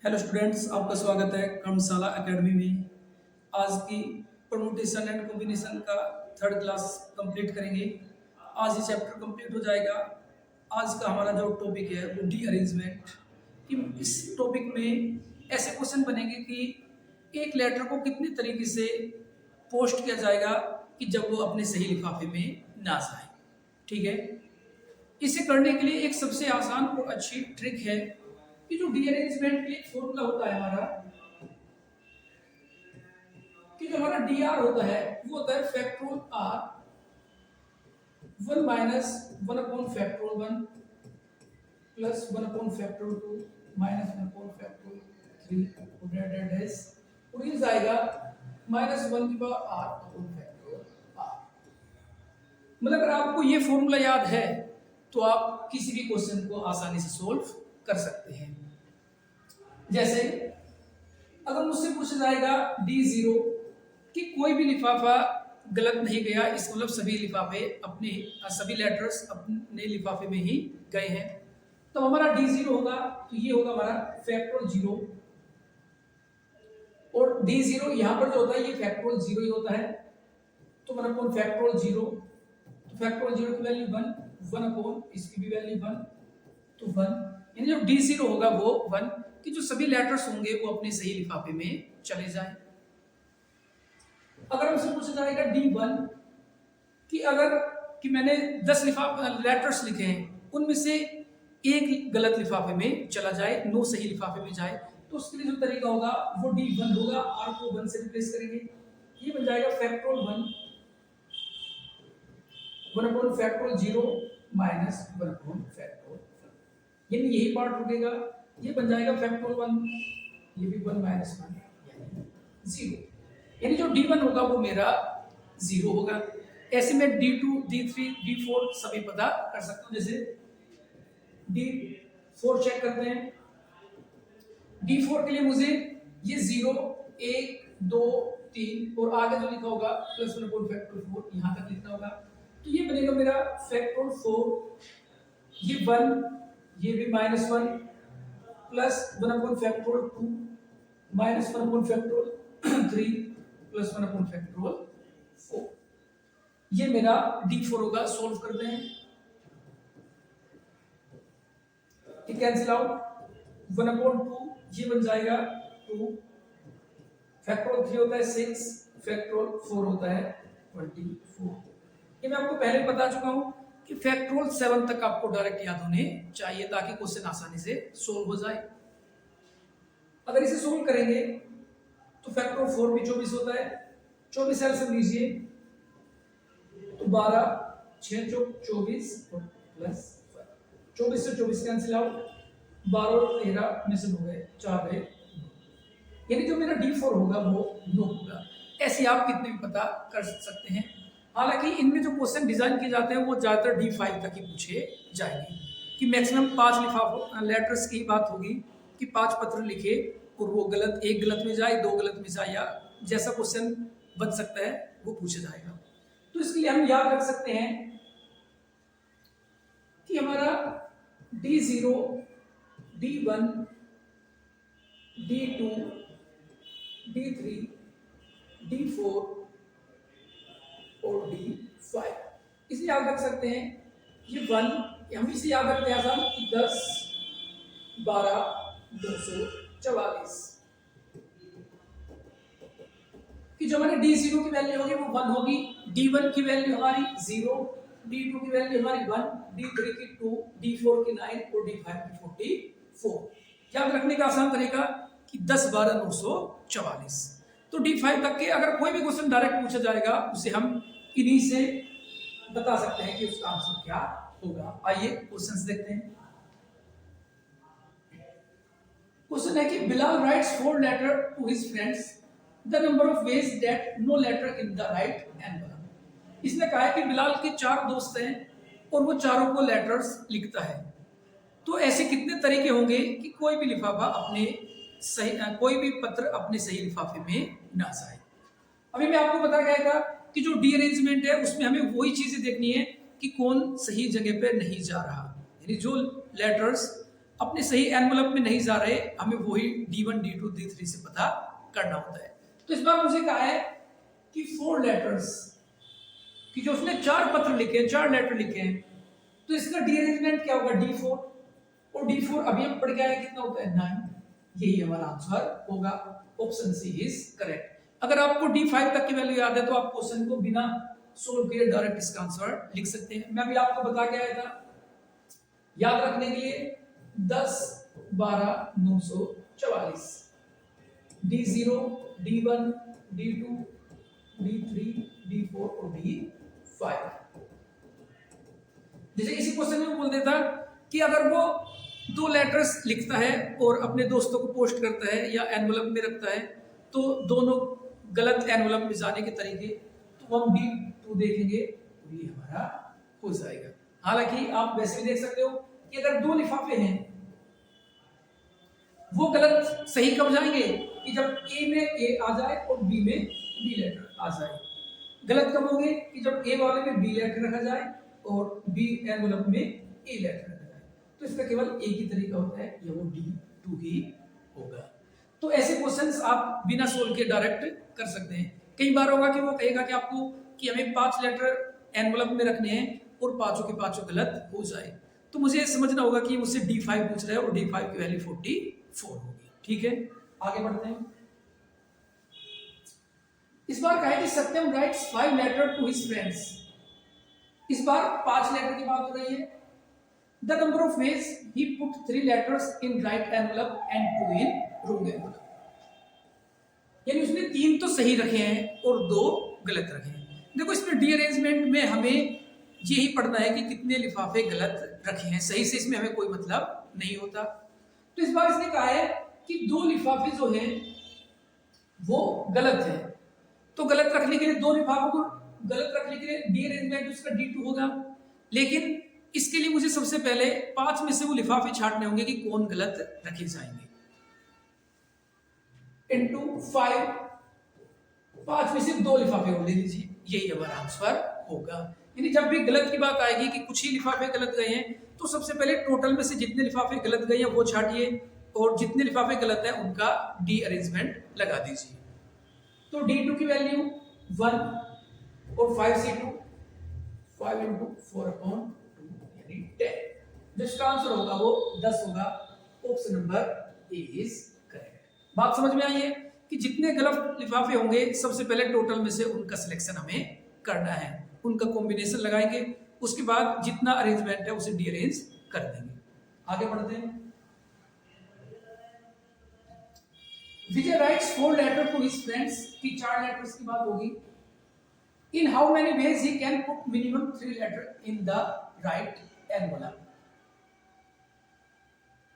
Hello students, आपका स्वागत है कर्मशाला एकेडमी में। आज की परमुटेशन एंड कॉम्बिनेशन का थर्ड क्लास कंप्लीट करेंगे। आज ये चैप्टर कंप्लीट हो जाएगा। आज का हमारा जो टॉपिक है वो डी अरेंजमेंट। कि इस टॉपिक में ऐसे क्वेश्चन बनेंगे कि एक लेटर को कितने तरीके से पोस्ट किया जाएगा कि जब वो अपने सही लिफाफे में ना जाए। ठीक है, इसे करने के लिए एक सबसे आसान और अच्छी ट्रिक है कि जो डीअरेंजमेंट के लिए फॉर्मूला होता है हमारा, कि जो हमारा डी आर होता है वो होता है factorial R 1 minus 1 upon factorial 1 plus 1 upon factorial 2 minus 1 upon factorial 3 divided है, और ये जाएगा माइनस 1 की power R upon factorial R. मतलब अगर आपको ये फॉर्मूला याद है तो आप किसी भी क्वेश्चन को आसानी से सोल्व कर सकते हैं। जैसे अगर मुझसे पूछा जाएगा D0 कि कोई भी लिफाफा गलत नहीं गया, इसका मतलब सभी लिफाफे अपने सभी लेटर्स अपने लिफाफे में ही गए हैं, तो हमारा D0 होगा, तो ये होगा हमारा फैक्टोरियल 0, और D0 यहां पर जो होता है ये फैक्टोरियल 0 ही होता है, तो 1 अपॉन फैक्टोरियल 0, तो फैक्टोरियल 0 की वैल्यू 1 अपॉन इसकी भी वैल्यू 1, तो 1, यानी जो D0 होगा वो 1, कि जो सभी लेटर्स होंगे वो अपने सही लिफाफे में चले जाएं। अगर हमसे पूछा जाएगा D1 कि अगर कि मैंने 10 लेटर्स लिखे हैं, उनमें से एक गलत लिफाफे में चला जाए, 9 सही लिफाफे में जाए, तो उसके लिए जो तरीका होगा वो D1 होगा। R को 1 से रिप्लेस करेंगे, ये बन जाएगा factorial 1 upon factorial 0 minus 1 upon factorial 1, यानी यही पार्ट रुकेगा, ये बन जाएगा फैक्टोरियल 1, ये भी 1 माइनस 1 यानी 0, यानी जो D1 होगा वो मेरा 0 होगा। ऐसे में D2, D3, D4 सभी पता कर सकता हूं। जैसे D4 चेक करते हैं। D4 के लिए मुझे ये 0, 1, 2, 3 और आगे जो लिखा होगा प्लस 1 अपॉन फैक्टोरियल 4 यहां तक लिखना होगा, तो ये बनेगा मेरा फैक्टोरियल 4, ये 1, ये भी minus 1 plus 1 upon factorial 2 minus 1 upon factorial 3 plus 1 upon factorial 4, ये मेरा D4 होगा। सोल्व करते हैं, ये कैंसिल आउट, 1 अपॉन 2 ये बन जाएगा 2, फैक्टोरियल 3 होता है 6, फैक्टोरियल 4 होता है 24। ये मैं आपको पहले बता चुका हूं कि फैक्टोरियल 7 तक आपको डायरेक्ट याद होने चाहिए ताकि क्वेश्चन आसानी से सोल्व हो जाए। अगर इसे सोल्व करेंगे तो फैक्टोरियल 4 भी 24 होता है, 24 एलसीएम लीजिए तो 12, 6 चौक 24 और प्लस 24 से 24 कैंसिल आउट, 12 और 13 मिसल हो गए, 4 रहे, यानी जो मेरा D4 होगा वो 9 होगा। ऐसे आप कितने भी पता कर सकते हैं। हालांकि इनमें जो क्वेश्चन डिजाइन किए जाते हैं वो ज्यादातर D5 तक ही पूछे जाएंगे, कि मैक्सिमम 5 लिफाफों लेटर्स की बात होगी कि 5 पत्र लिखे और वो गलत, एक गलत में जाए, 2 गलत में जाए, या जैसा क्वेश्चन बन सकता है वो पूछा जाएगा। तो इसके लिए हम याद रख सकते हैं कि हमारा D0, D1, D2, D3, D4 और D5, इसे याद रख सकते हैं। ये 1 हम इसे याद रखते हैं आसान कि 10, 12, 244, कि जो हमारे D0 की वैल्यू होगी वो 1 होगी, D1 की वैल्यू हमारी 0, D2 की वैल्यू हमारी 1, D3 की 2, D4 की 9 और D5 की 44। याद रखने का आसान तरीका कि 10, 12, 944। तो D5 तक के अगर कोई भी क्वेश्चन डायरेक्ट पूछा जाएगा उसे हम इन्हीं से बता सकते हैं कि उसका आंसर क्या होगा। आइए क्वेश्चंस देखते हैं। क्वेश्चन है कि Bilal writes 4 letter to his friends, the number of ways that no letter in the right envelope. इसने कहा है कि बिलाल के 4 दोस्त हैं और वो चारों को लेटर्स लिखता है, तो ऐसे कितने तरीके होंगे कि कोई भी लिफाफा अपने सही, कोई भी पत्र अपने सही लिफाफे में ना जाए। अभी मैं आपको बता गया था कि जो डी अरेंजमेंट है उसमें हमें वही चीजें देखनी है कि कौन सही जगह पे नहीं जा रहा, यानी जो लेटर्स अपने सही एनवलप में नहीं जा रहे, हमें वही D1 D2 D3 से पता करना होता है। तो इस बार मुझे कहा है कि 4 लेटर्स कि जो उसने 4 पत्र लिखे, 4 लेटर लिखे हैं, तो इसका रीअरेंजमेंट क्या होगा D4, और D4 अभी हम पढ़ के आए कितना होता है 9। यही हमारा आंसर होगा, ऑप्शन सी इज करेक्ट। अगर आपको D5 तक की वैल्यू याद है तो आप क्वेश्चन को बिना सोल्व किए डायरेक्ट इसका आंसर लिख सकते हैं। मैं अभी आपको बता के आया था, याद रखने के लिए 10 12 944, D0 D1 D2 D3 D4 और D5। जैसे इसी क्वेश्चन में बोल देता कि अगर वो 2 लेटर्स लिखता है और अपने दोस्तों को पोस्ट करता है या एनवलप में रखता है, तो दोनों गलत एनवलप में जाने के तरीके, तो हम D2 देखेंगे तो ये हमारा हो जाएगा। हालांकि आप वैसे भी देख सकते हो कि अगर 2 लिफाफे हैं, वो गलत सही कब जाएंगे कि जब ए में ए आ जाए और बी में बी लेटर आ जाए। गलत कब होंगे कि जब ए वाले में बी लेटर रखा जाए और बी एनवलप में ए लेटर रखा जाए। तो इसका केवल एक ही तरीका होता है, ये वो D2 ही होगा। तो ऐसे क्वेश्चंस आप बिना सोल्व के डायरेक्ट कर सकते हैं। कई बार होगा कि वो कहेगा कि आपको कि हमें 5 लेटर एनवलप में रखने हैं और पांचों के पांचों गलत हो जाए, तो मुझे समझना होगा कि मुझसे D5 पूछ रहा है और D5 की वैल्यू 44 होगी। ठीक है, आगे बढ़ते हैं। इस बार कहा है कि Satyam writes 5 letter to his friends. इस बार 5 लेटर की बात हो रही है। The number of ways he put 3 letters in right envelope and 2 in wrong envelope. यानी उसने 3 तो सही रखे हैं और 2 गलत रखे हैं। देखो इसमें रीअरेंजमेंट में हमें यही पढ़ना है कि कितने लिफाफे गलत रखे हैं, सही से इसमें हमें कोई मतलब नहीं होता। तो इस बार इसने कहा है कि 2 लिफाफे जो हैं वो गलत है, तो गलत रखने के लिए 2 लिफाफों को गलत रखने के लिए रीअरेंजमेंट उसका D2 होगा। लेकिन इसके लिए मुझे सबसे पहले 5 में से वो लिफाफे छांटने होंगे कि कौन गलत रखे जाएंगे। इनटू 5 में से 2 लिफाफे और ले लीजिए, यही हमारा आंसर होगा। यानी जब भी गलत की बात आएगी कि कुछ ही लिफाफे गलत गए हैं, तो सबसे पहले टोटल में से जितने लिफाफे गलत गए हैं वो छाटिए और जितने लिफाफे गलत हैं उनका डी अरेंजमेंट लगा दीजिए। तो D2 की वैल्यू 1 और 5C2 5 × 4/2 यानी 10। जिसका आंसर होगा वो 10 होगा। Option number A is correct. बात समझ में आई है कि जितने गलत लिफाफे होंगे सबसे पहले टोटल में से उनका सिलेक्शन हमें करना है, उनका कॉम्बिनेशन लगाएंगे, उसके बाद जितना अरेंजमेंट है उसे डीअरेंज कर देंगे। आगे बढ़ते हैं। Vijay writes 4 letter to his friends की 4 लेटर्स की बात होगी। In how many ways he can put minimum 3 letter in the right envelope.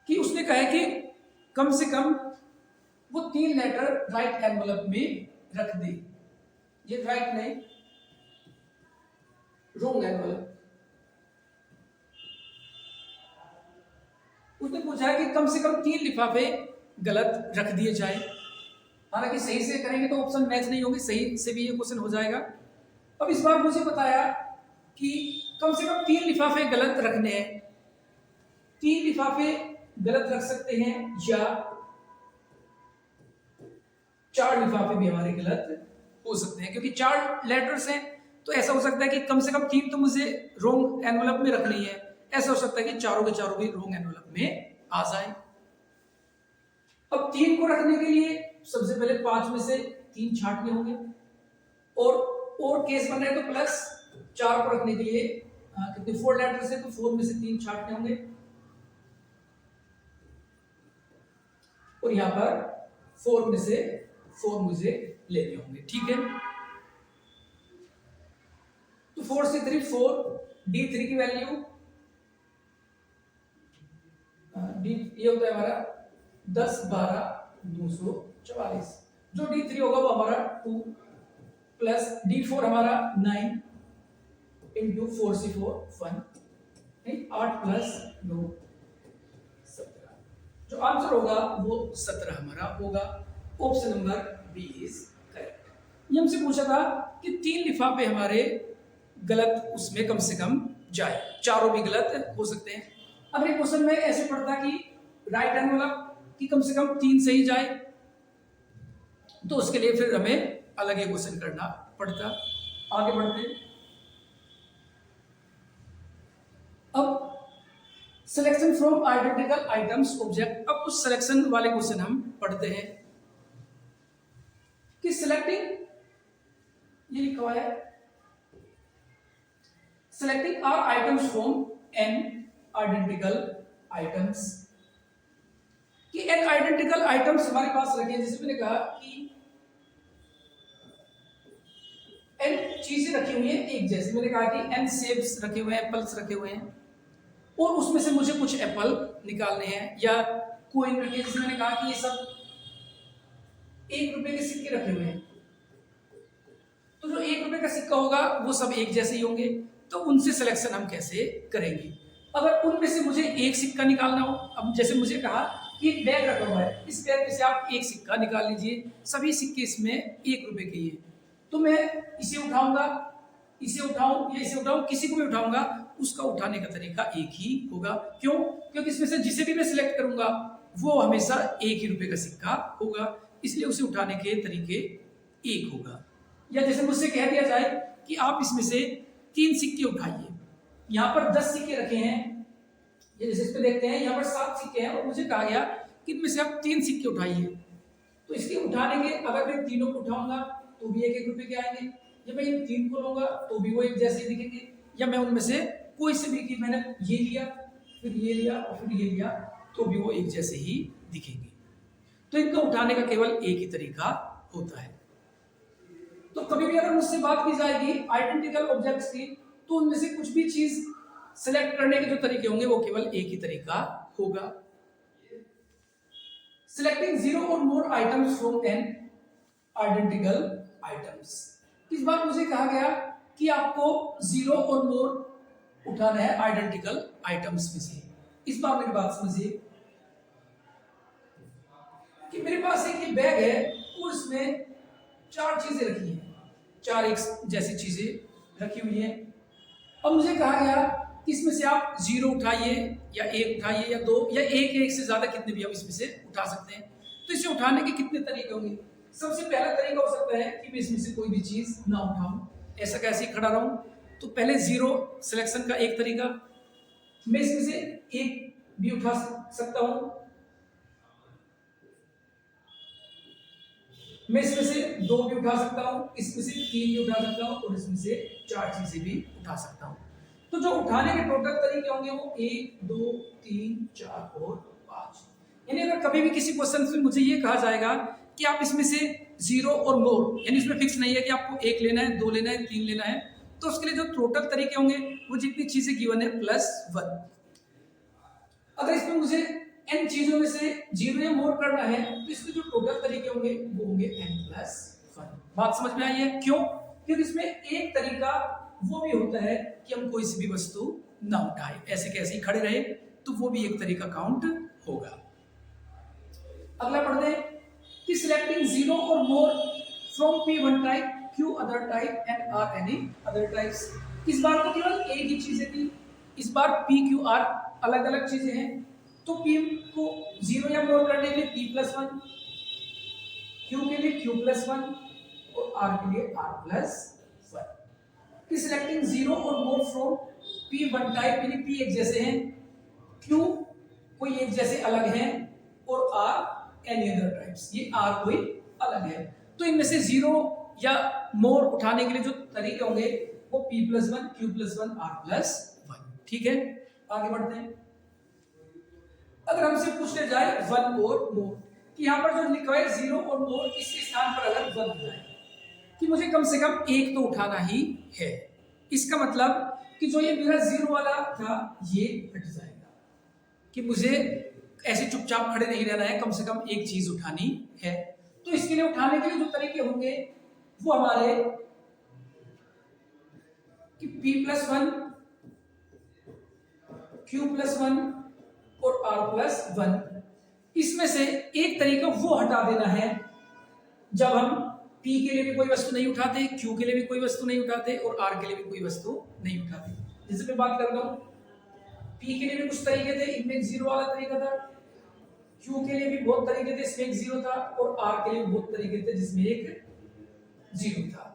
कि उसने कहा है कि कम से कम वो 3 लेटर राइट एनवलप में रख दे। ये राइट नहीं, रॉन्ग एनवलप। उसने पूछा है कि कम से कम 3 लिफाफे गलत रख दिए जाए। हालांकि सही से करेंगे तो ऑप्शन मैच नहीं होंगे, सही से भी ये क्वेश्चन हो जाएगा। अब इस बार मुझे बताया कि कम से कम 3 लिफाफे गलत रखने हैं। 3 लिफाफे गलत रख सकते हैं या 4 लिफाफे भी हमारे गलत हो सकते हैं, क्योंकि 4 लेटर्स हैं तो ऐसा हो सकता है कि कम से कम 3 तो मुझे रॉन्ग एनवलप में रखनी है। ऐसा हो सकता है कि चारों के चारों भी रॉन्ग एनवलप में आ जाए। अब 3 को रखने के लिए सबसे पहले 5 में से 3 छांटने होंगे और केस बन रहा है तो प्लस 4 को रखने के लिए कितने 4 लेटर्स है तो 4 में से 3 छांटने होंगे और यहां पर 4 में से 4 मुझे लेने होंगे। ठीक है, तो 4 से 3 4, D3 की वैल्यू डी ये होता है हमारा 10 12 244। जो D3 होगा वो हमारा 2 प्लस D4 हमारा 9 इंटू 4C4 1 8 प्लस 9 17। जो आंसर होगा वो 17 हमारा होगा। Option number B is correct. ये हमसे पूछा था कि 3 लिफाफे हमारे गलत उसमें कम से कम जाए, चारों भी गलत हो सकते हैं। अगर एक क्वेश्चन में ऐसे पढ़ता कि राइट हैंड वाला कि कम से कम 3 से ही जाए, तो उसके लिए फिर हमें अलग एक क्वेश्चन करना पड़ता। आगे बढ़ते। अब selection from identical items object. अब कुछ सिलेक्शन वाले क्वेश्चन हम पढ़ते हैं कि सिलेक्टिंग, ये लिखा हुआ है selecting R items from N identical items, कि एन आइडेंटिकल आइटम्स हमारे पास रखे, जैसे मैंने कहा कि एन चीजें रखी हुई हैं एक जैसे, मैंने कहा कि एन सेब्स रखे हुए हैं, एप्पल्स रखे हुए हैं, और उसमें से मुझे कुछ एप्पल निकालने हैं, या कोइन रखे, जैसे मैंने कहा कि ये सब 1 रुपए के सिक्के रखे हुए हैं, तो जो 1 रुपए का सिक्का होगा वो सब एक जैसे ही होंगे, तो उनसे सिलेक्शन हम कैसे करेंगे। अगर उनमें से मुझे एक सिक्का निकालना हो, अब जैसे मुझे कहा कि एक बैग रखा हुआ है, इस बैग में से आप एक सिक्का निकाल लीजिए, सभी सिक्के इसमें 1 रुपए के ही है, तो मैं इसे उठाऊंगा, इसे उठाऊं या इसे उठाऊं, किसी को भी उठाऊंगा, उसका उठाने का तरीका एक ही होगा। क्यों? क्योंकि इसमें से जिसे भी मैं सिलेक्ट करूंगा वो हमेशा 1 ही रुपए का सिक्का होगा, इसलिए उसे उठाने के तरीके एक होगा। या जैसे मुझसे कह दिया जाए कि आप इसमें से 3 सिक्के उठाइए, यहाँ पर 10 सिक्के रखे हैं, ये जैसे इस पे देखते हैं यहाँ पर 7 सिक्के हैं, और मुझे कहा गया कि इनमें से आप 3 सिक्के उठाइए, तो इसके उठाने के अगर मैं तीनों को उठाऊंगा तो भी 1-1 रुपए के आएंगे, जब मैं इन 3 को लूंगा तो भी वो एक जैसे ही दिखेंगे, या मैं उनमें से कोई से भी, कि मैंने ये लिया फिर ये लिया और फिर ये लिया, तो भी वो एक जैसे ही दिखेंगे। तो इनका उठाने का केवल एक ही तरीका होता है। तो कभी भी अगर मुझसे बात की जाएगी आइडेंटिकल ऑब्जेक्ट्स की, तो उनमें से कुछ भी चीज सिलेक्ट करने के जो तरीके होंगे वो केवल एक ही तरीका होगा। सिलेक्टिंग 0 और more items from N identical items. इस बार मुझे कहा गया कि आपको 0 और मोर उठाना है आइडेंटिकल आइटम्स में से। इस बार मेरी बात समझिए कि मेरे पास एक ये बैग है और इसमें 4 चीजें रखी हैं, 4 एक जैसी चीजें रखी हुई हैं। अब मुझे कहा गया कि इसमें से आप 0 उठाइए या 1 उठाइए या 2 या 1 से ज्यादा कितने भी हम इसमें से उठा सकते हैं। तो इसे उठाने के कितने तरीके होंगे? सबसे पहला तरीका हो सकता है कि मैं इसमें से कोई भी चीज ना उठाऊं, ऐसा कैसे ही खड़ा रहूं। तो पहले 0 सिलेक्शन का एक तरीका, मैं इसमें से 1 भी उठा सकता हूं, मैं इसमें से 2 भी उठा सकता हूं, इसमें से 3 भी उठा सकता हूं, और इसमें से 4 चीजें भी उठा सकता हूं। तो जो उठाने के टोटल तरीके होंगे वो 1, 2, 3, 4 और 5। यानी अगर कभी भी किसी क्वेश्चन में मुझे ये कहा जाएगा कि आप इसमें से 0 और मोर, यानी इसमें फिक्स नहीं है कि आपको 1 लेना है, 2 लेना है, 3 लेना है, तो उसके लिए जो टोटल तरीके होंगे वो जितनी चीजें गिवन है +1। अगर इसमें मुझे n चीजों में से 0 या मोर करना है तो इसके जो टोटल तरीके होंगे वो होंगे n+1। बात समझ में आई है? क्यों? क्योंकि इसमें एक तरीका वो भी होता है कि हम कोई सी भी वस्तु ना उठाए, ऐसे कैसे ही खड़े रहे, तो वो भी एक तरीका काउंट होगा। अगला पढ़ते हैं कि सिलेक्टिंग 0 और more from P1 type, Q other type and R any other types. इस बार तो केवल एक ही चीजें थी, इस बार P, Q, R अलग अलग चीजें हैं। तो P को 0 या मोर करने के लिए P+1, Q के लिए Q+1 और R के लिए R+1। कि सिलेक्टिंग 0 और मोर फ्रॉम P1 टाइप, यानी P एक जैसे हैं, Q कोई एक जैसे अलग हैं, और R एनी अदर टाइप्स, ये R कोई अलग है। तो इनमें से 0 या मोर उठाने के लिए जो तरीके होंगे वो P+1, Q+1, R+1। ठीक है, आगे बढ़ते हैं। अगर हमसे पूछने जाए 1 और मोर, कि यहाँ पर जो लिखा है 0 और मोर, इसके स्थान पर अगर 1 हो जाए कि मुझे कम से कम 1 तो उठाना ही है, इसका मतलब कि जो ये मेरा 0 वाला था ये हट जाएगा, कि मुझे ऐसे चुपचाप खड़े नहीं रहना है, कम से कम एक चीज उठानी है। तो इसके लिए उठाने के लिए जो तरीके होंगे वो हमारे कि P+1, Q+1 और R+1, इसमें से एक तरीका वो हटा देना है जब हम P के लिए भी कोई वस्तु नहीं उठाते, Q के लिए भी कोई वस्तु नहीं उठाते और R के लिए भी कोई वस्तु नहीं उठाते। जैसे मैं बात करता हूं P के लिए भी कुछ तरीके थे, इनमें 0 वाला तरीका था, Q के लिए भी बहुत तरीके थे, इसमें एक जीरो था, और R के लिए बहुत तरीके थे जिसमें एक जीरो था।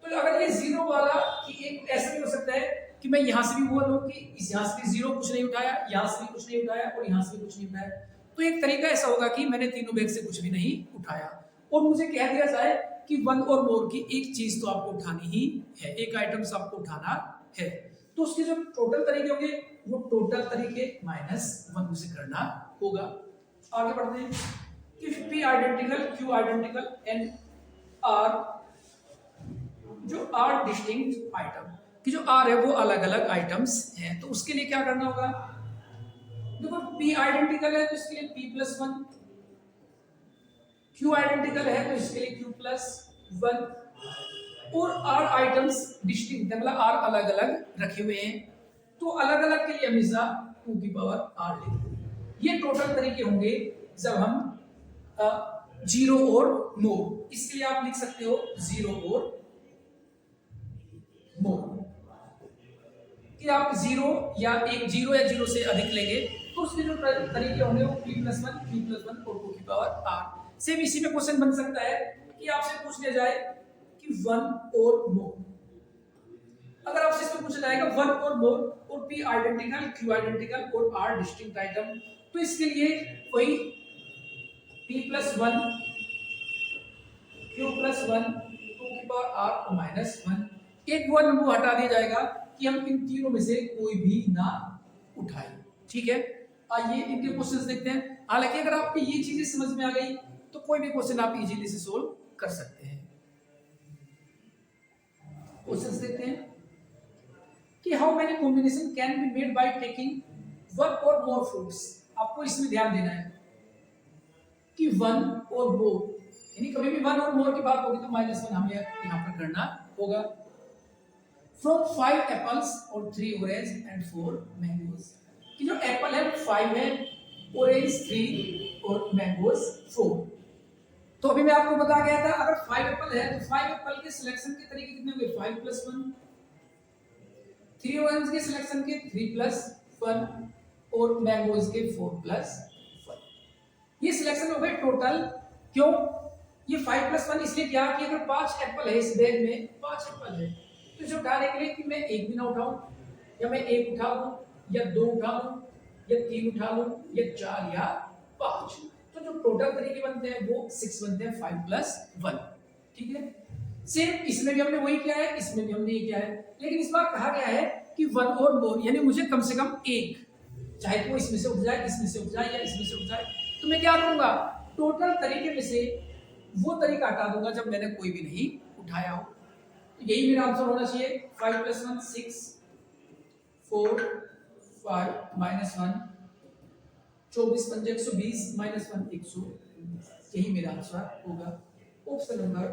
तो अगर ये जीरो वाला कि एक ऐसा भी हो सकता है कि मैं यहां से भी बोल लूं कि इस यहां से भी जीरो कुछ नहीं उठाया, यहां से भी कुछ नहीं उठाया और यहां से भी कुछ नहीं उठाया, तो एक तरीका ऐसा होगा कि मैंने तीनों बैग से कुछ भी नहीं उठाया और मुझे कह दिया जाए कि वन और मोर की एक चीज तो आपको उठानी ही है, एक आइटम से आपको उठाना है, तो उसके जो टोटल तरीके होंगे वो टोटल तरीके माइनस वन मुझे करना होगा। आगे बढ़ते हैं। If P identical, Q identical and R, जो R डिस्टिंक्ट आइटम कि जो R है वो अलग अलग आइटम्स हैं, तो उसके लिए क्या करना होगा? देखो P आइडेंटिकल है तो इसके लिए P plus one, Q identical है तो इसके लिए Q प्लस वन, और R आइटम्स डिस्टिंक्ट है मतलब R अलग अलग रखे हुए हैं, तो अलग अलग के लिए हमेशा 2 की पावर R लेंगे। ये टोटल तरीके होंगे जब हम जीरो और मोर, इसके लिए आप लिख सकते हो जीरो और मोर कि आप जीरो या जीरो से अधिक लेंगे तो उसके जो तरीके होंगे वो P plus one, Q plus one और 2 की पावर R। सेम इसी में क्वेश्चन बन सकता है कि आपसे पूछ लिया जाए कि वन और मोर, अगर आपसे इसमें पूछा जाएगा वन और मोर और P आइडेंटिकल, Q आइडेंटिकल और R डिस्टिंक्ट आइटम, तो इसके लिए वही P plus one, Q plus one, 2 की पावर R और माइनस वन, एक वन वो हटा दिया जाएगा कि हम इन तीनों में से कोई भी ना उठाएं। ठीक है, आइए इनके क्वेश्चंस देखते हैं। हालांकि अगर आपको ये चीजें समझ में आ गई तो कोई भी क्वेश्चन आप इजीली से सोल्व कर सकते हैं। क्वेश्चंस देखते हैं कि how many combination can be made by taking one और मोर फ्रूट्स। आपको इसमें ध्यान देना है कि वन और मोर, यानी कभी भी वन और मोर की बात होगी तो माइनस वन हमें यहाँ पर करना होगा। फ्रॉम 5 एप्पल्स और 3 ऑरेंज एंड 4 मैंगोज, कि जो एप्पल है 5 है, ऑरेंज 3 और मैंगोज 4। तो अभी मैं आपको बता गया था अगर 5 एप्पल है तो 5 एप्पल के सिलेक्शन के तरीके कितने होंगे? 5 प्लस 1, 3 ऑरेंज के सिलेक्शन के 3 प्लस 1 और मैंगोज के 4 प्लस 1। ये सिलेक्शन हो गए टोटल। क्यों ये 5 प्लस 1? इसलिए क्या कि अगर 5 एप्पल है इस बैग में, 5 एप्पल है तो इसे उठाने के लिए कि मैं एक भी ना उठाऊं, या मैं एक उठा लूं, या दो उठा लूं, या तीन उठा लूं, या 4 या 5, तो जो टोटल तरीके बनते हैं वो 6 बनते हैं, 5 प्लस 1। ठीक है, सेम इसमें भी हमने वही किया है, इसमें भी हमने ये किया है, लेकिन इस बार कहा गया है कि वन और मोर, यानी मुझे कम से कम एक, चाहे तो इसमें से उठ जाए, इसमें से उठ जाए, या इसमें से उठ जाए, तो मैं क्या करूंगा? टोटल तरीके में से वो तरीका हटा दूंगा जब मैंने कोई भी नहीं उठाया हो। तो यही मेरा आंसर होना चाहिए। 5 प्लस 1 6, 4 5 माइनस 1 24 पंजे 120 माइनस 1 100, यही मेरा आंसर होगा। Option number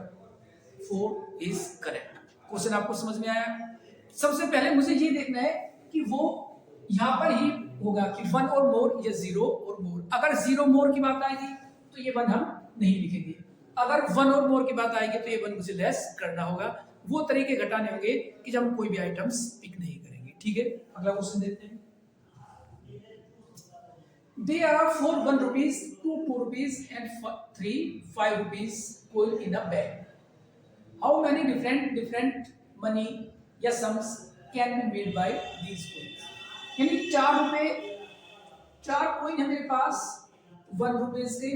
4 is correct. Question आपको समझ में आया? सबसे पहले मुझे ये देखना है कि वो यहाँ पर ही होगा कि वन और मोर या जीरो और मोर। अगर जीरो मोर की बात आएगी तो ये वन हम नहीं लिखेंगे, अगर वन और मोर की बात आएगी तो ये वन मुझे लेस करना होगा। वो तरीके घटाने होंगे कि जब हम कोई भी आइटम्स पिक नहीं करेंगे। ठीक है, अगला क्वेश्चन देखते हैं। There are 4 1 rupees, 2 2 rupees and 3 5 rupees coin in a bag. How many different money या sums can be made by these coins? यानी 4 रुपए, 4 कोइन है मेरे पास 1 रुपए से,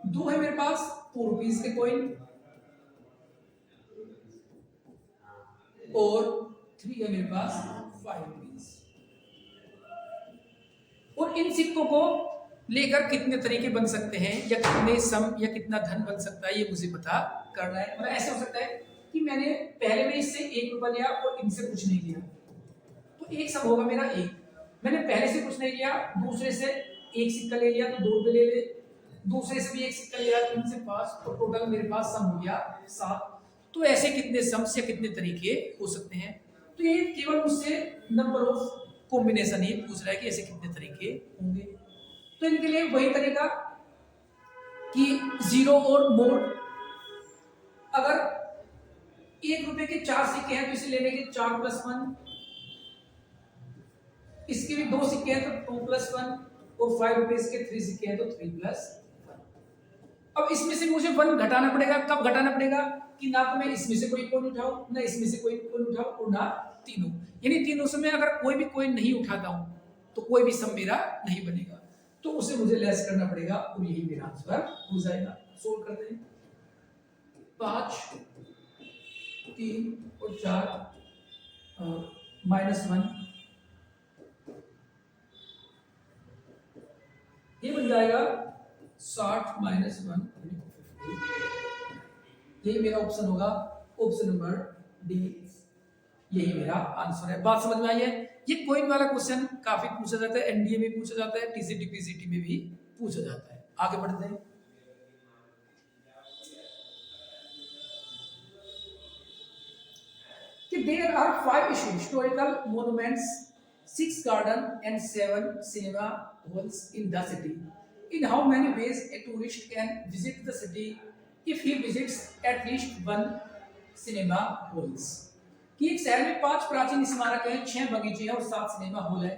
2 है मेरे पास 2 रुपीस के कोइन, और 3 है मेरे पास 5 रुपीस। और इन सिक्कों को लेकर कितने तरीके बन सकते हैं या कितने सम या कितना धन बन सकता है ये मुझे पता करना है। मतलब ऐसे हो सकता है कि मैंने पहले में इससे 1 रुपया लिया और इनसे कुछ नहीं लिया, तो एक सम होगा मेरा 1। मैंने पहले से कुछ नहीं लिया, दूसरे से 1 सिक्का ले लिया तो 2 रुपए ले ले, दूसरे से भी 1 सिक्का लिया तो इनसे 5, तो टोटल मेरे पास सम हो गया 7। तो ऐसे कितने सम्स या कितने तरीके हो सकते हैं? तो ये केवल मुझसे नंबर ऑफ कॉम्बिनेशन ही पूछ रहा है कि ऐसे कितने तरीके होंगे। तो इनके लिए वही तरीका कि जीरो और मोर, अगर 1 रुपए के 4 सिक्के हैं तो इसे लेने के 4 प्लस 1, इसके भी 2 सिक्के हैं तो 2 + 1, और 5 रुपीज के 3 सिक्के हैं तो 3 + 1। अब इसमें से मुझे 1 घटाना पड़ेगा। कब घटाना पड़ेगा? कि ना तो मैं इसमें से कोई कॉइन उठाऊं, ना इसमें से कोई कॉइन उठाऊं, और ना तीनों, यानी तीनों से मैं अगर कोई भी कॉइन नहीं उठाता हूं तो कोई भी सम मेरा नहीं बनेगा, तो उसे मुझे लेस करना पड़ेगा, और यही मेरा आंसर हो जाएगा। सोल्व करते हैं। 5, 3 और 4 -1, ये बन जाएगा 60 - 1 50। यही मेरा ऑप्शन होगा, ऑप्शन नंबर डी, यही मेरा आंसर है। बात समझ में आई है? ये कॉइन वाला क्वेश्चन काफी पूछा जाता है, एनडीए में पूछा जाता है, टीसीटी पीसीटी में भी पूछा जाता है। आगे बढ़ते हैं। कि there are 5 historical monuments, 6 garden and 7 cinema halls in the city. In how many ways a tourist can visit the city if he visits at least 1 cinema halls? कि एक शहर में 5 प्राचीन स्मारक हैं, 6 बगीचे हैं और 7 सिनेमा हॉल है।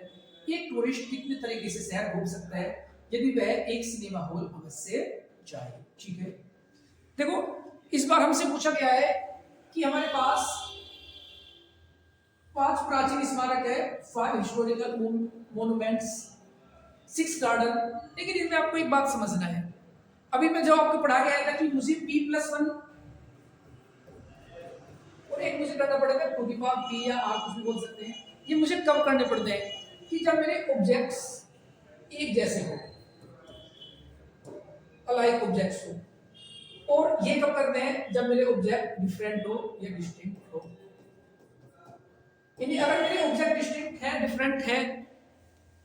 एक टूरिस्ट कितने तरीके से शहर घूम सकता है यदि वह एक सिनेमा हॉल अवश्य जाए? ठीक है, देखो इस बार हमसे पूछा गया है कि हमारे पास 5 प्राचीन स्मारक है, 5 हिस्टोरिकल मोन्यूमेंट्स, 6 गार्डन। लेकिन इनमें आपको एक बात समझना है, अभी मैं जो आपको पढ़ा गया था कि मुझे p+1 और एक मुझे करना पड़ेगा 2 की पावर p या r, कुछ भी बोल सकते हैं। ये मुझे कब करने पड़ते हैं? कि जब मेरे ऑब्जेक्ट्स एक जैसे हो, अलाइक ऑब्जेक्ट्स हो। और ये कब करते हैं? जब मेरे ऑब्जेक्ट डिफरेंट हो या डिस्टिंक्ट हो। यानी अगर मेरे ऑब्जेक्ट डिस्टिंक्ट है, डिफरेंट है,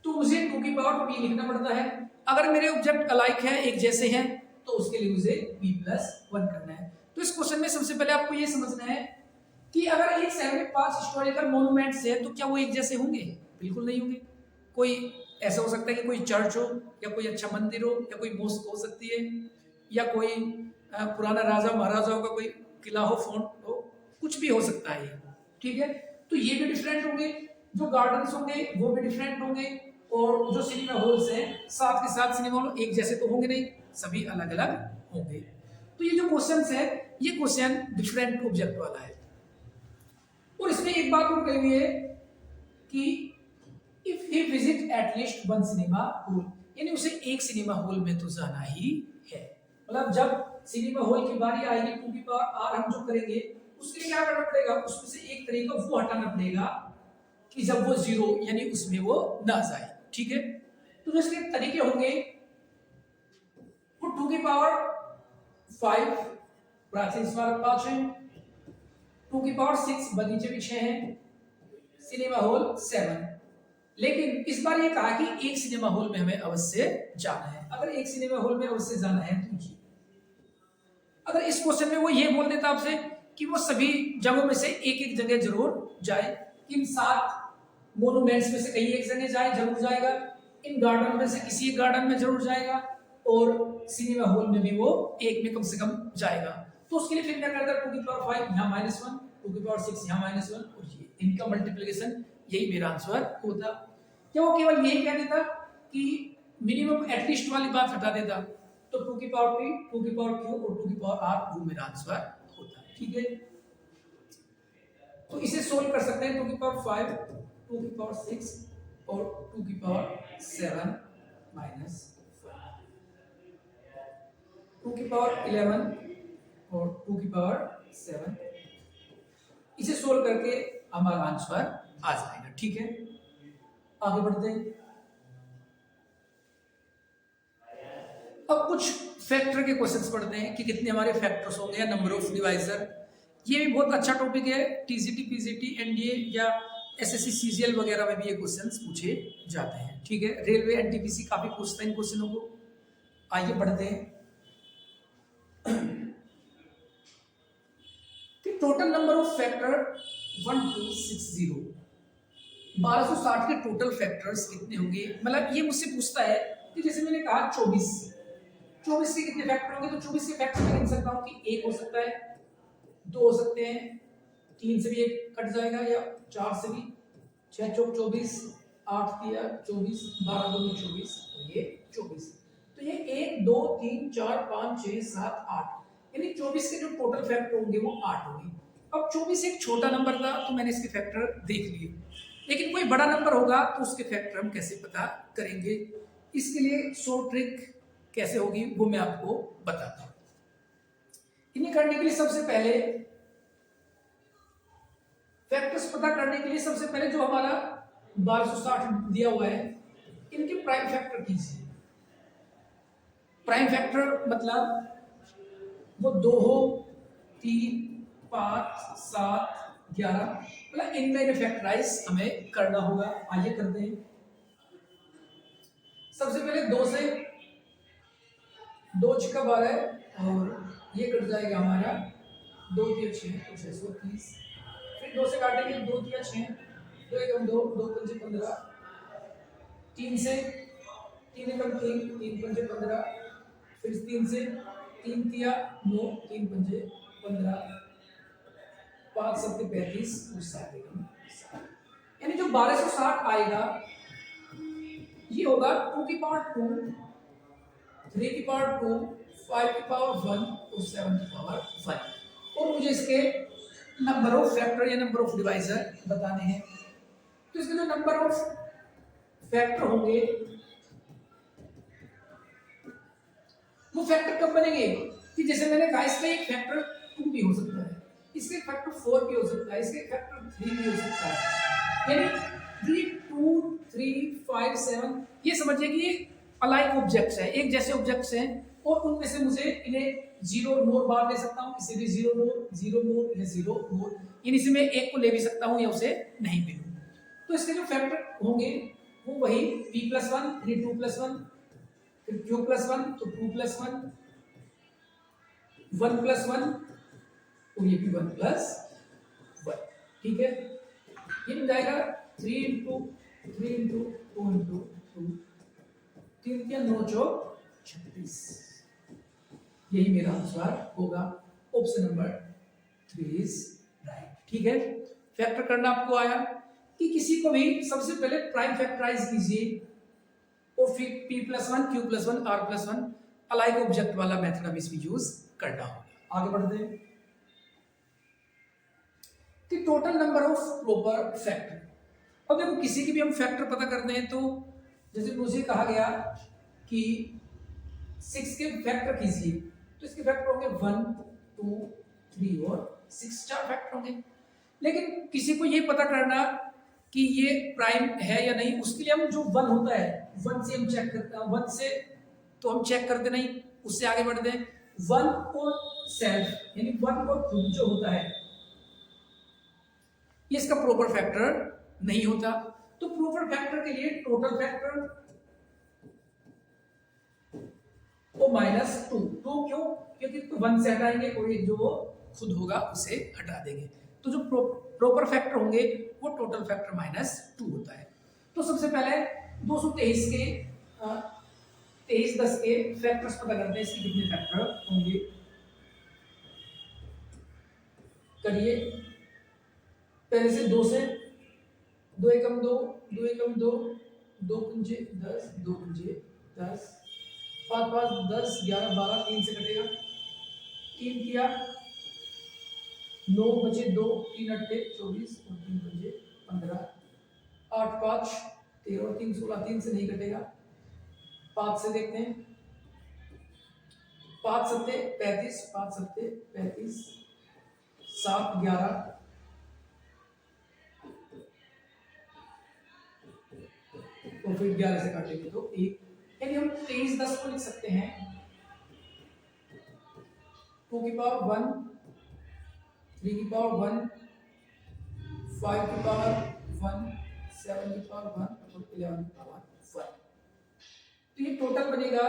तो मुझे 2 की पावर p लिखना पड़ता है। अगर मेरे ऑब्जेक्ट अलाइक है, एक जैसे हैं, तो उसके लिए मुझे p+1 करना है। तो इस क्वेश्चन में सबसे पहले आपको ये समझना है कि अगर एक शहर में 5 हिस्टोरिकल मॉन्यूमेंट्स है तो क्या वो एक जैसे होंगे? बिल्कुल नहीं होंगे। कोई ऐसा हो सकता है कि कोई चर्च हो, या कोई अच्छा मंदिर हो, या कोई मॉस्क हो सकती है, या कोई पुराना राजा महाराजाओं का कोई किला हो, फोर्ट हो, कुछ भी हो सकता है। ठीक है, तो ये भी डिफरेंट होंगे, जो गार्डन्स होंगे वो भी डिफरेंट होंगे, और जो सिनेमा हॉल्स हैं 7 के 7 सिनेमा हॉल एक जैसे तो होंगे नहीं, सभी अलग अलग होंगे। तो ये जो क्वेश्चंस है, ये क्वेश्चन डिफरेंट ऑब्जेक्ट वाला है। और इसमें एक बात और कही हुई है कि if he visit at least 1 cinema hall, यानी उसे एक सिनेमा हॉल में तो जाना ही है। मतलब जब सिनेमा हॉल की बारी आएगी 2 की पावर r हम जो करेंगे, उसके लिए क्या करना पड़ेगा? उसमें से एक तरीका वो हटाना पड़ेगा कि जब वो 0 यानी उसमें वो ना जाए। ठीक है, तो इसके तरीके होंगे, वो 2 की पावर 5 प्राचीन स्मारक 5 है, 2 की पावर 6 बगीचे भी 6 हैं, सिनेमा हॉल 7। लेकिन इस बार ये कहा कि एक सिनेमा हॉल में हमें अवश्य जाना है। अगर एक सिनेमा हॉल में अवश्य जाना है तो ये, अगर इस क्वेश्चन में वो ये बोल देता आपसे कि वो सभी जगहों में से एक एक जगह जरूर जाए, इन 7 मोन्यूमेंट्स में से कहीं एक जगह जाए, जरूर जाएगा, इन गार्डन में से किसी एक गार्डन में जरूर जाएगा, और सिनेमा हॉल में भी वो एक में कम से कम जाएगा, तो उसके लिए फिर क्या करता है? 2 की पावर 5 यहाँ -1, 2 की पावर 6 यहाँ -1, और ये इनका मल्टीप्लिकेशन, यही मेरा आंसर होता। क्या वो केवल यही कह देता कि मिनिमम एटलीस्ट वाली बात हटा देता, तो 2 की पावर p, 2 की पावर q और 2 की पावर r वो मेरा आंसर होता। ठीक है, तो इसे सोल्व कर सकते हैं। 2 की पावर 5, 2 की पावर 6 और 2 की पावर 7 -5, 2 की पावर 11 और 2 की पावर 7, इसे सोल्व करके हमारा आंसर आ जाएगा। ठीक है, आगे बढ़ते हैं। अब कुछ फैक्टर के क्वेश्चंस पढ़ते हैं कि कितने हमारे फैक्टर्स होंगे या नंबर ऑफ डिवाइजर। ये भी बहुत अच्छा टॉपिक है, टीसीटी पीसीटी एनडीए या एसएससी सीजीएल वगैरह में भी ये क्वेश्चंस पूछे जाते हैं। ठीक है, रेलवे एनटीपीसी काफी पूछता है इन क्वेश्चनों को। आइए पढ़ते हैं कि टोटल नंबर ऑफ फैक्टर 1260, 1260 के टोटल फैक्टर्स कितने होंगे। मतलब ये मुझसे पूछता है कि जैसे मैंने कहा 24 के कितने फैक्टर होंगे, तो 24 के फैक्टर मैं गिन सकता हूँ कि 1 हो सकता है, 2 हो सकते हैं, 3 से भी 1 कट जाएगा, या 4 से भी, 6 चौक 24, 8 दिया 24, 12 दूनी 24, ये 24। तो ये 1 2 3 4 5 6 7 8, यानी 24 के जो टोटल फैक्टर होंगे वो 8 होंगे। अब 24 एक छोटा नंबर था तो मैंने इसके फैक्टर देख लिए, लेकिन कोई बड़ा नंबर होगा तो उसके फैक्टर हम कैसे पता करेंगे, इसके लिए शॉर्ट ट्रिक कैसे होगी वो मैं आपको बताता हूं। इन्हें करने के लिए सबसे पहले फैक्टर्स पता करने के लिए सबसे पहले जो हमारा 1260 दिया हुआ है इनके प्राइम फैक्टर कीजिए। प्राइम फैक्टर मतलब वो 2 हो, 3, 5, 7, 11, मतलब इनमें फैक्टराइज हमें करना होगा। आइए करते हैं। सबसे पहले 2 से 2 छक्का 12 और ये कट जाएगा हमारा 2 3 6 तो 630। फिर 2 से काटेंगे 2 3 6, 2 एकम 2, 2 पंजे 15, 3 से 3 एकम 3, 3 पंजे 15, फिर 3 से 3 तिया 9, 3 पंजे 15, 5 7 35 और 7 एकम 7, यानी जो 1260 आएगा ये होगा 2 की पावर 2, 3 की पावर 2, 5 की पावर 1 और 7 की पावर 1। और मुझे इसके नंबर ऑफ फैक्टर या नंबर ऑफ डिवाइजर बताने हैं। तो इसके जो नंबर ऑफ फैक्टर होंगे वो फैक्टर कब बनेंगे कि जैसे मैंने कहा इसका एक फैक्टर 2 भी हो सकता है, इसके फैक्टर 4 भी हो सकता है, इसके फैक्टर 3 भी हो सकता है, यानी 3 2 3 5 7 ये समझिए कि ये अलाइक ऑब्जेक्ट्स है, एक जैसे ऑब्जेक्ट्स हैं और उनमें से मुझे इन्हें 0 और मोर बार ले सकता हूं, इसे भी 0 मोर या 0 मोर, इन इसी में एक को ले भी सकता हूं या उसे नहीं भी लूं। तो इसके जो फैक्टर होंगे वो वही p+1 यानी 2+1, फिर q+1 तो 2+1, 1+1 और ये भी 1+1, ठीक है। ये मिल जाएगा 3 इंटू 2 इंटू 2, 3 के 9 चौक 36, यही मेरा आंसर होगा। ऑप्शन नंबर 3 इज राइट, ठीक है। फैक्टर करना आपको आया कि किसी को भी सबसे पहले प्राइम फैक्टराइज कीजिए और फिर p+1 q+1 r+1 alike object वाला मेथड हम इसमें यूज करना होगा। आगे बढ़ते हैं कि total number of proper factor. अब देखो किसी की भी हम फैक्टर पता करते हैं तो जैसे मुझे कहा गया कि 6 के फैक्टर कीजिए तो इसके फैक्टर होंगे 1 2 3 और 6, 4 फैक्टर होंगे। लेकिन किसी को ये पता करना कि ये प्राइम है या नहीं, उसके लिए हम जो 1 होता है 1 से हम चेक करते हैं, 1 से तो हम चेक करते नहीं, उससे आगे बढ़ते हैं। 1 और सेल्फ यानी 1 और खुद जो होता है ये इसका प्रॉपर फैक्टर नहीं होता। तो प्रॉपर फैक्टर के लिए टोटल फैक्टर वो -2, तो क्यों, क्योंकि तो 1 से हटाएंगे और एक जो वो खुद होगा उसे हटा देंगे, तो जो प्रॉपर फैक्टर होंगे वो टोटल फैक्टर -2 होता है। तो सबसे पहले 223 के 23 10 के फैक्टर्स पता करते हैं, इसके कितने फैक्टर होंगे। करिए पहले से 2 से 2 एकम 2, 2 एकम 2, 2 पंजे 10, 2 पंजे 10, 5 5 10 11 12, 3 से कटेगा, 3 किया 9 बचे 2, 3 अट्ठे 24 और 3 पंजे 15, 8 5 13 और 3 16, 3 से नहीं कटेगा। 5 से देखते हैं, 5 सत्ते 35, 5 सत्ते 35, 7 11 और फिर 11 से काटेंगे तो 1, यानी हम 23 10 को लिख सकते हैं 2 की पावर 1, 3 की पावर 1, 5 की पावर 1, 7 की पावर 1 और 11 की पावर 1। तो ये टोटल बनेगा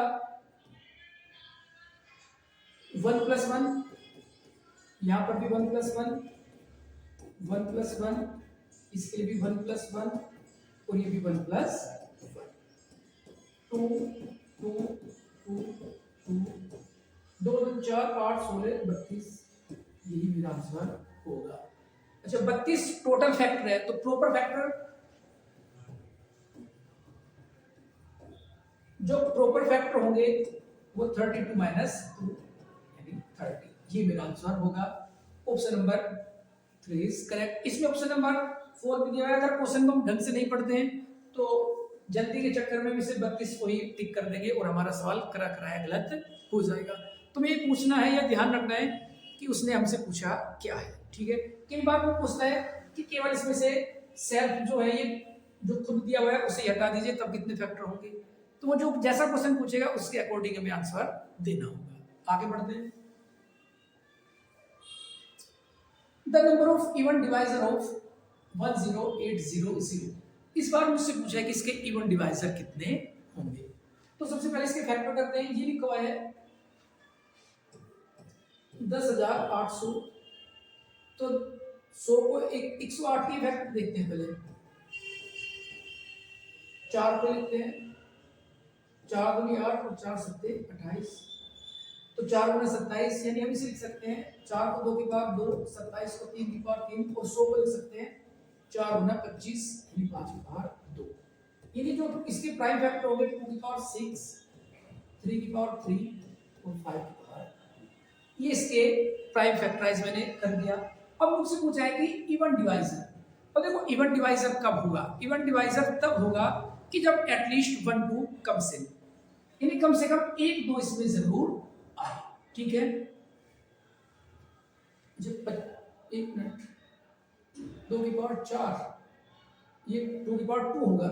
1+1, यहाँ पर भी 1+1, 1+1, इसके लिए भी 1+1 और ये भी 1+1, 2 2 2 2 2 4 8 16 32, यही मेरा आंसर होगा। अच्छा 32 टोटल फैक्टर है, तो प्रॉपर फैक्टर जो प्रॉपर फैक्टर होंगे वो 32 माइनस 2 यानी 30। ये मेरा आंसर होगा। Option number 3 is correct. इसमें ऑप्शन नंबर 4 भी दिया है। अगर क्वेश्चन को हम ढंग से नहीं पढ़ते हैं तो जल्दी के चक्कर में भी सिर्फ 32 को ही टिक कर देंगे और हमारा सवाल करा कराया गलत हो जाएगा। तो हमें ये पूछना है या ध्यान रखना है कि उसने हमसे पूछा क्या है। ठीक है, कई बार वो पूछता है कि केवल इसमें से सेल्फ जो है ये जो खुद दिया हुआ है उसे हटा दीजिए तब कितने फैक्टर होंगे। तो वो जो जैसा क्वेश्चन पूछेगा उसके अकॉर्डिंग हमें आंसर देना होगा। आगे बढ़ते हैं। The number of even divisor of 10800। इस बार मुझसे पूछा है कि इसके इवन डिवाइजर कितने होंगे। तो सबसे पहले इसके फैक्टर करते हैं। ये लिखा हुआ है 10,800। तो 100 को 108 के फैक्टर देखते हैं। पहले 4 को लिखते हैं, 4 दूनी 8 और 4 सत्ते 28। तो 4 गुना 27 यानी हम इसे लिख सकते हैं 4 को 2 की पावर 2, 27 को 3 की पावर 3 और 100 को लिख सकते हैं 4 गुना 25 यानी 5 की पावर 2। यानी जो इसके प्राइम फैक्टर हो गए 2 की पावर 6, 3 की पावर 3 और 5 की पावर। ये इसके प्राइम फैक्टराइज मैंने कर दिया। अब मुझसे पूछा है कि इवन डिवाइजर। अब देखो इवन डिवाइजर कब होगा? इवन डिवाइजर तब होगा कि जब एटलीस्ट 1 2 कम से यानी कम से कम 1 2 इसमें जरूर आए। ठीक है, जब 1 मिनट 2 की पावर 4 ये 2 की पावर 2 होगा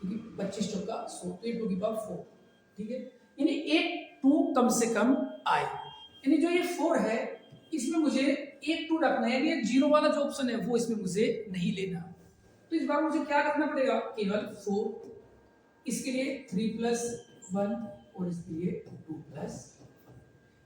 क्योंकि 25 चौका 100 तो ये 2 की पावर 4। ठीक है, यानी 1 2 कम से कम आए। यानी जो ये 4 है इसमें मुझे 1 2 रखना है। ये जीरो वाला जो ऑप्शन है वो इसमें मुझे नहीं लेना। तो इस बार मुझे क्या रखना पड़ेगा? केवल 4। इसके लिए 3 प्लस 1 और इसके लिए 2 प्लस।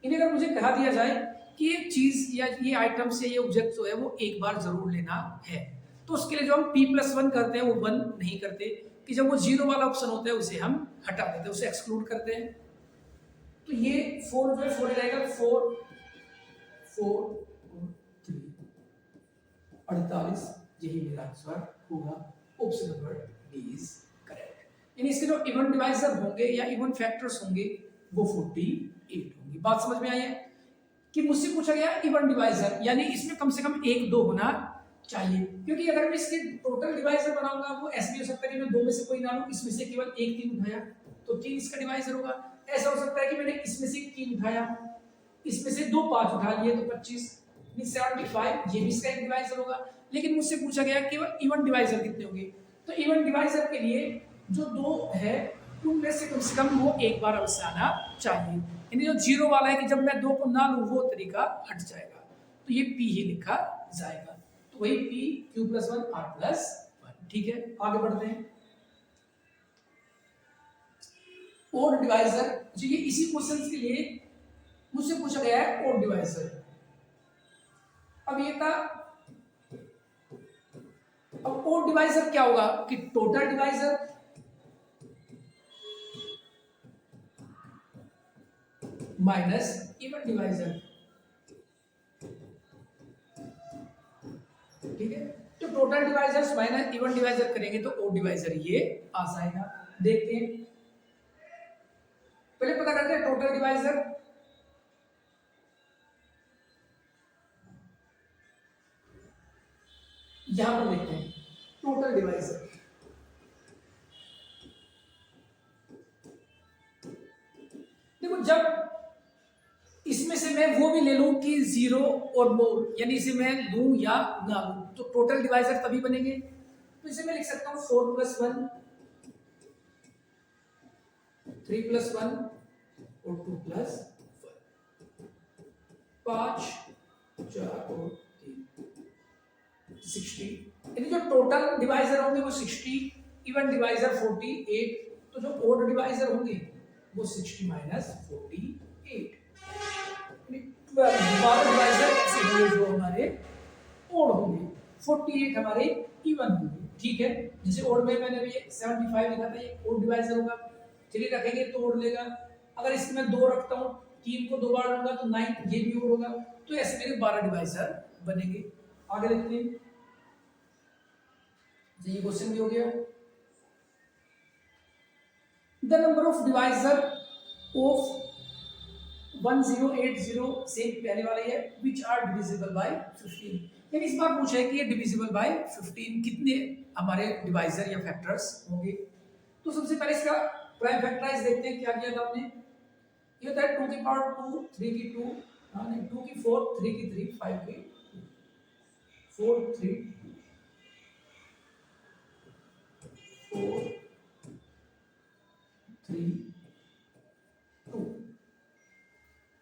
इन्हें अगर मुझे कहा दिया जाए कि ये चीज या ये आइटम्स या ये ऑब्जेक्ट जो है वो एक बार जरूर लेना है तो उसके लिए जो हम p+1 करते हैं वो 1 नहीं करते कि जब वो जीरो वाला ऑप्शन होता है उसे हम हटा देते हैं, उसे एक्सक्लूड करते हैं। तो ये 4 जो है 4 रहेगा 4 4 3 48। यही मेरा आंसर होगा। Option number D is correct. यानी इसके जो इवन डिवाइजर होंगे या इवन फैक्टर्स होंगे वो 48 होंगे। बात समझ में आई है कि मुझसे पूछा गया इवन डिवाइजर यानी इसमें कम से कम 1 2 होना चाहिए। क्योंकि अगर मैं इसके टोटल डिवाइजर बनाऊंगा वो ऐसे भी हो सकता है कि मैं 2 में से कोई ना लूं, इसमें से केवल 1 3 उठाया तो 3 इसका डिवाइजर होगा। ऐसा हो सकता है कि मैंने इसमें से 3 उठाया, इसमें से 2 5 उठा लिए तो 25 75 ये भी इसका एक डिवाइजर होगा। लेकिन मुझसे पूछा गया केवल इवन डिवाइजर कितने होंगे। तो इवन डिवाइजर के लिए जो 2 है उनमें से कम वो एक बार अवश्य आना चाहिए। यानी जो जीरो वाला है कि जब मैं 2 को ना लूं वो तरीका हट जाएगा तो ये p ही लिखा जाएगा। तो वही p q+1 r+1। ठीक है, आगे बढ़ते हैं। ओड डिवाइजर जो ये इसी क्वेश्चन के लिए मुझसे पूछा गया है ओड डिवाइजर। अब ये था, अब ओड डिवाइजर क्या होगा कि total divisor minus even divisor. ठीक है, तो total divisors minus even divisor करेंगे तो ओड डिवाइजर ये आ जाएगा। देखते हैं, पहले पता करते हैं टोटल डिवाइजर। यहां पर देखते हैं टोटल डिवाइजर। देखो जब इसमें से मैं वो भी ले लूं कि 0 और मोर यानी इसे मैं लूं या ना लूं तो टोटल डिवाइजर तभी बनेंगे। तो इसे मैं लिख सकता हूं 4+1 3+1 और 2+1 5 4 और 3 60। यानी जो टोटल डिवाइजर होंगे वो 60, इवन डिवाइजर 48। तो जो ओड डिवाइजर होंगे वो 60 माइनस 48। 12 डिवाइजर ऐसे होंगे जो हमारे ओड होंगे, 48 हमारे इवन होंगे। ठीक है, जैसे ओड में मैंने भी 75 लिखा था, ये ओड डिवाइजर होगा। चलिए रखेंगे तो ओड लेगा। अगर इसमें मैं 2 रखता हूँ 3 को 2 बार लूंगा तो 9 ये भी ओड होगा। तो ऐसे मेरे 12 डिवाइजर बनेंगे। आगे देखते हैं, ये क्वेश्चन भी हो गया। The number of divisor of 1080 same पहले वाला है विच आर डिविजिबल बाय 15। यानी इस बार पूछा है कि ये डिविजिबल बाय 15 कितने हमारे डिवाइजर या फैक्टर्स होंगे। तो सबसे पहले इसका प्राइम फैक्टराइज देखते हैं। क्या किया था हमने, ये होता है 2 की पावर 2, 3 की 2, नहीं 2 की 4, 3 की 3, 5 की 4, 3, 4, 3, 2,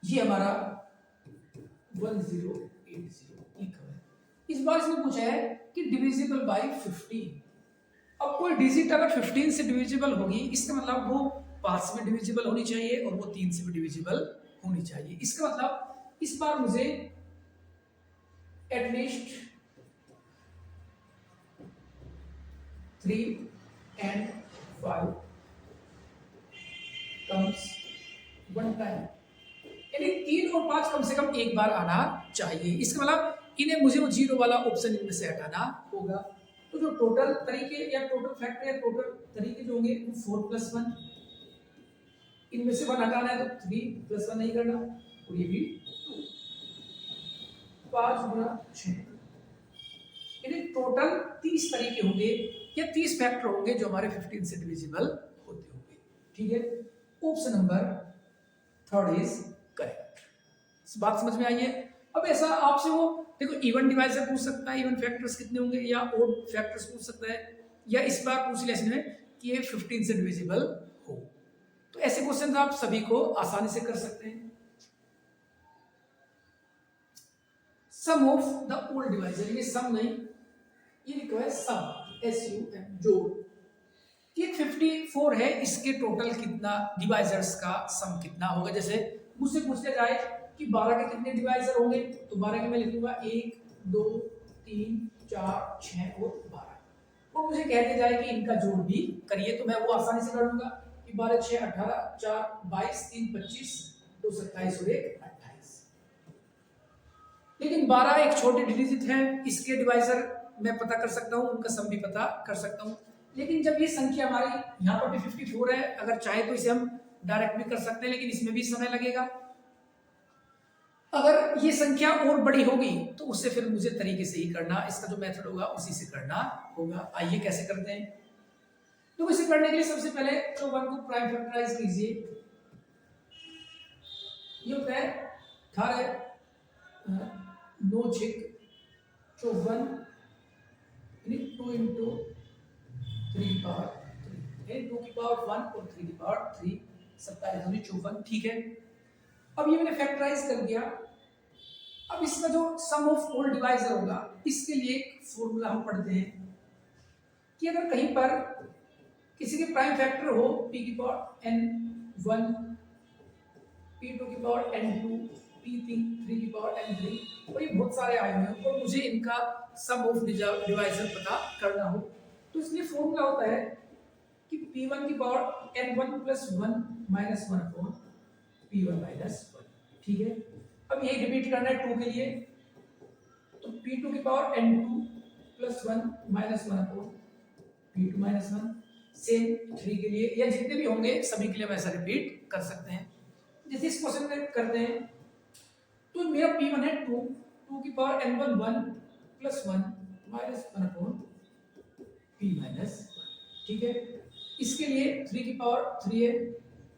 ये हमारा 1080 लिखा है। इस बार इसने पूछा है कि डिविजिबल बाय 15। अब कोई डिजिट अगर 15 से डिविजिबल होगी इसका मतलब वो 5 से भी डिविजिबल होनी चाहिए और वो 3 से भी डिविजिबल होनी चाहिए। इसका मतलब इस बार मुझे at least 3 and 5 comes one time, यानी 3 और 5 कम से कम एक बार आना चाहिए। इसका मतलब इन्हें मुझे वो जीरो वाला ऑप्शन इनमें से हटाना होगा। तो जो टोटल तरीके या टोटल फैक्टर या टोटल तरीके जो होंगे वो 4 + 1, इनमें से 1 हटाना है तो 3 + 1 नहीं करना, और ये भी 2, 5 × 6, यानी टोटल 30 तरीके होंगे या 30 फैक्टर होंगे जो हमारे 15 से डिविजिबल होते होंगे। ठीक है, ऑप्शन नंबर 3 इज करेक्ट। इस बात समझ में आई है। अब ऐसा आपसे वो देखो इवन डिवाइजर पूछ सकता है, इवन फैक्टर्स कितने होंगे, या ओड फैक्टर्स पूछ सकता है, या इस बार पूछ लिया इसने कि ये 15 से डिविजिबल हो। तो ऐसे क्वेश्चन आप सभी को आसानी से कर सकते हैं। सम ऑफ द ओल्ड डिवाइजर, ये सम नहीं, ये लिखा है सम, SUM, जोड़। ये 54 है, इसके टोटल कितना डिवाइजर्स का सम कितना होगा। जैसे मुझसे पूछा जाए कि 12 के कितने डिवाइजर होंगे, तो 12 के मैं लिखूंगा 1, 2, 3, 4, 6 और 12। और मुझे कह दिया जाए कि इनका जोड़ भी करिए, तो मैं वो आसानी से कर लूंगा कि 12, 6, 18, 4, 22, 3, 25, 2, 27 और 1, 28। लेकिन 12 एक छोटी डिजिट है, इसके डिवाइजर मैं पता कर सकता हूँ, उनका सम भी पता कर सकता हूँ। लेकिन जब ये संख्या हमारी यहाँ पर भी 54 है, अगर चाहे तो इसे हम डायरेक्ट भी कर सकते हैं, लेकिन इसमें भी समय लगेगा। अगर ये संख्या और बड़ी होगी तो उससे फिर मुझे तरीके से ही करना, इसका जो मेथड होगा उसी से करना होगा। आइए कैसे करते हैं। तो इसे करने के लिए सबसे पहले तो 1 को प्राइम फैक्टराइज कीजिए। ये होता है 18 9 6 54, यानी 2 × 3 की पावर 3, यानी 2 की पावर 1 और 3 की पावर 3, 27 यानी 54। ठीक है, अब ये मैंने फैक्टराइज कर दिया। अब इसका जो सम ऑफ ऑल डिवाइजर होगा, इसके लिए एक फॉर्मूला हम पढ़ते हैं कि अगर कहीं पर किसी के प्राइम फैक्टर हो p की पावर n1, p2 की पावर n2, p3 की पावर n3, और ये बहुत सारे आए हुए हैं और मुझे इनका सम ऑफ डिवाइजर पता करना हो, तो इसलिए फॉर्मूला होता है कि p1 की पावर n1 + 1 - 1 p1 - 1। ठीक है, अब यही रिपीट करना है 2 के लिए, तो p2 की पावर n2 + 1 - 1 p2 - 1। सेम 3 के लिए, या जितने भी होंगे सभी के लिए हम ऐसा रिपीट कर सकते हैं। जैसे इस क्वेश्चन में करते हैं, तो मेरा p1 है 2, 2 की पावर n1 1 + 1 - 1 p - 1। ठीक है, इसके लिए 3 की पावर 3 है,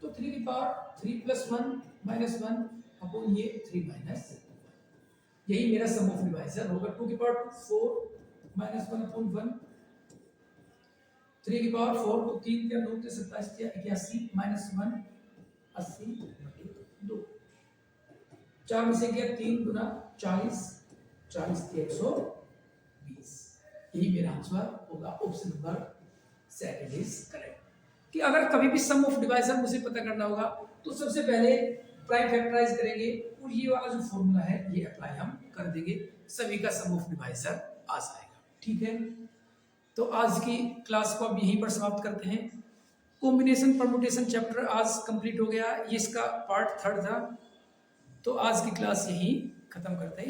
तो 3 की पावर 3 + 1 - 1 अपॉन ये 3 - 1, यही मेरा सम ऑफ डिवाइजर होगा। 2 की पावर 4 - 1 अपॉन 1, 3 की पावर 4, तो 3 क्या 9 के 27 क्या 81 - 1 80/2, 4 में से गया 3 × 40, 40 × 120, यही मेरा आंसर होगा। Option number 2 is correct. कि अगर कभी भी सम ऑफ डिवाइजर मुझे पता करना होगा तो सबसे पहले प्राइम फैक्टराइज करेंगे और ये वाला जो फॉर्मूला है ये अप्लाई हम कर देंगे, सभी का सम ऑफ डिवाइजर आ जाएगा। ठीक है, तो आज की क्लास को अब यहीं पर समाप्त करते हैं। कॉम्बिनेशन परमुटेशन चैप्टर आज कंप्लीट हो गया, ये इसका पार्ट 3 था। तो आज की क्लास यहीं खत्म करते हैं।